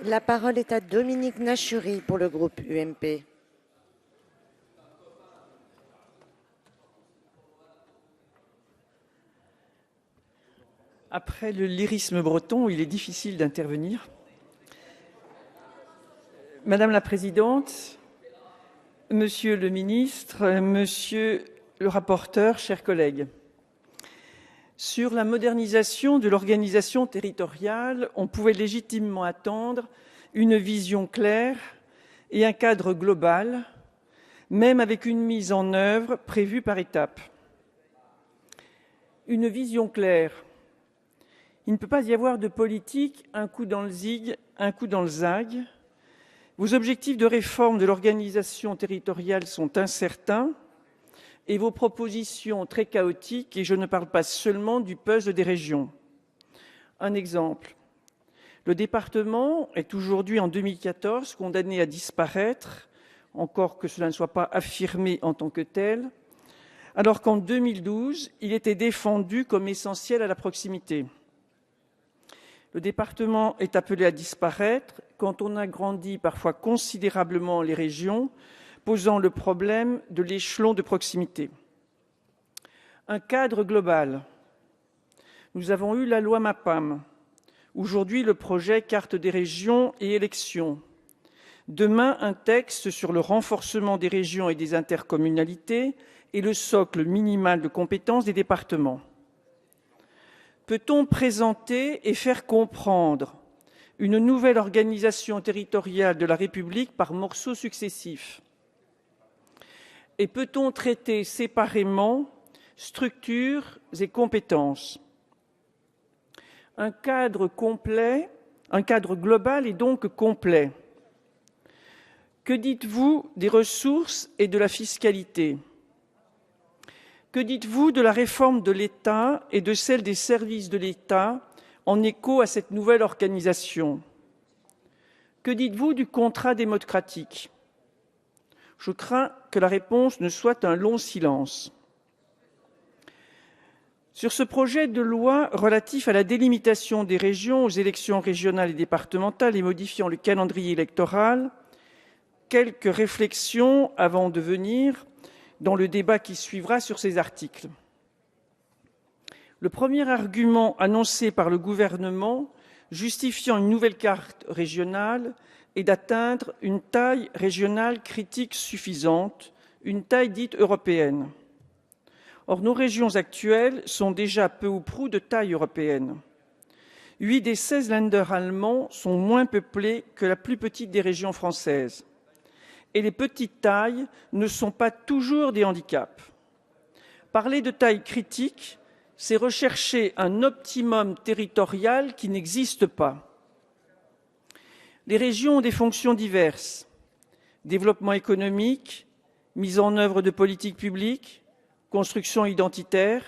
La parole est à Dominique Nachuri pour le groupe UMP. Après le lyrisme breton, il est difficile d'intervenir. Madame la Présidente, Monsieur le Ministre, Monsieur le rapporteur, chers collègues, sur la modernisation de l'organisation territoriale, on pouvait légitimement attendre une vision claire et un cadre global, même avec une mise en œuvre prévue par étapes. Une vision claire. Il ne peut pas y avoir de politique, un coup dans le zig, un coup dans le zag. Vos objectifs de réforme de l'organisation territoriale sont incertains et vos propositions très chaotiques, et je ne parle pas seulement du puzzle des régions. Un exemple. Le département est aujourd'hui, en 2014, condamné à disparaître, encore que cela ne soit pas affirmé en tant que tel, alors qu'en 2012, il était défendu comme essentiel à la proximité. Le département est appelé à disparaître quand on agrandit parfois considérablement les régions, posant le problème de l'échelon de proximité. Un cadre global. Nous avons eu la loi MAPAM. Aujourd'hui, le projet Carte des régions et élections. Demain, un texte sur le renforcement des régions et des intercommunalités et le socle minimal de compétences des départements. Peut-on présenter et faire comprendre une nouvelle organisation territoriale de la République par morceaux successifs? Et peut-on traiter séparément structures et compétences? Un cadre global est donc complet. Que dites-vous des ressources et de la fiscalité? Que dites-vous de la réforme de l'État et de celle des services de l'État en écho à cette nouvelle organisation? Que dites-vous du contrat démocratique? Je crains que la réponse ne soit un long silence. Sur ce projet de loi relatif à la délimitation des régions, aux élections régionales et départementales et modifiant le calendrier électoral, quelques réflexions avant de venir dans le débat qui suivra sur ces articles. Le premier argument annoncé par le gouvernement justifiant une nouvelle carte régionale est d'atteindre une taille régionale critique suffisante, une taille dite européenne. Or, nos régions actuelles sont déjà peu ou prou de taille européenne. 8 des 16 Länder allemands sont moins peuplés que la plus petite des régions françaises. Et les petites tailles ne sont pas toujours des handicaps. Parler de taille critique, c'est rechercher un optimum territorial qui n'existe pas. Les régions ont des fonctions diverses. Développement économique, mise en œuvre de politiques publiques, construction identitaire.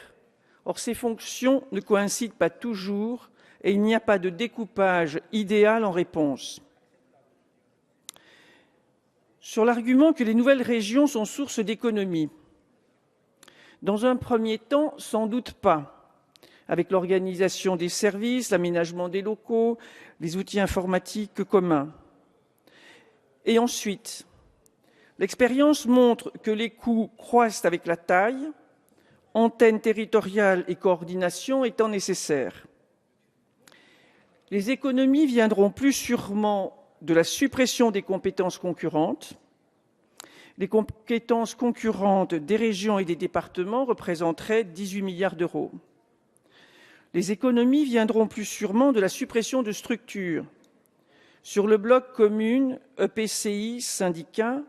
Or, ces fonctions ne coïncident pas toujours et il n'y a pas de découpage idéal en réponse. Sur l'argument que les nouvelles régions sont source d'économies, dans un premier temps, sans doute pas, avec l'organisation des services, l'aménagement des locaux, les outils informatiques communs. Et ensuite, l'expérience montre que les coûts croissent avec la taille, antennes territoriales et coordination étant nécessaires. Les économies viendront plus sûrement de la suppression des compétences concurrentes. Les compétences concurrentes des régions et des départements représenteraient 18 milliards d'euros. Les économies viendront plus sûrement de la suppression de structures. Sur le bloc communes, EPCI, syndicats,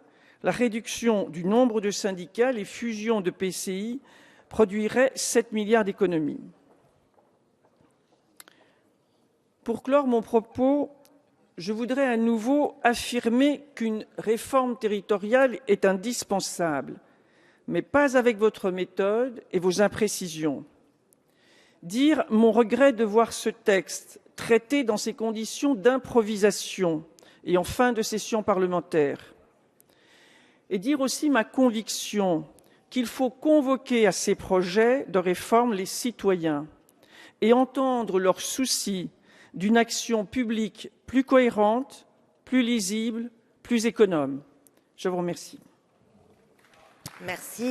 la réduction du nombre de syndicats, les fusions de PCI produiraient 7 milliards d'économies. Pour clore mon propos, je voudrais à nouveau affirmer qu'une réforme territoriale est indispensable, mais pas avec votre méthode et vos imprécisions. Dire mon regret de voir ce texte traité dans ces conditions d'improvisation et en fin de session parlementaire. Et dire aussi ma conviction qu'il faut convoquer à ces projets de réforme les citoyens et entendre leurs soucis d'une action publique plus cohérente, plus lisible, plus économe. Je vous remercie. Merci.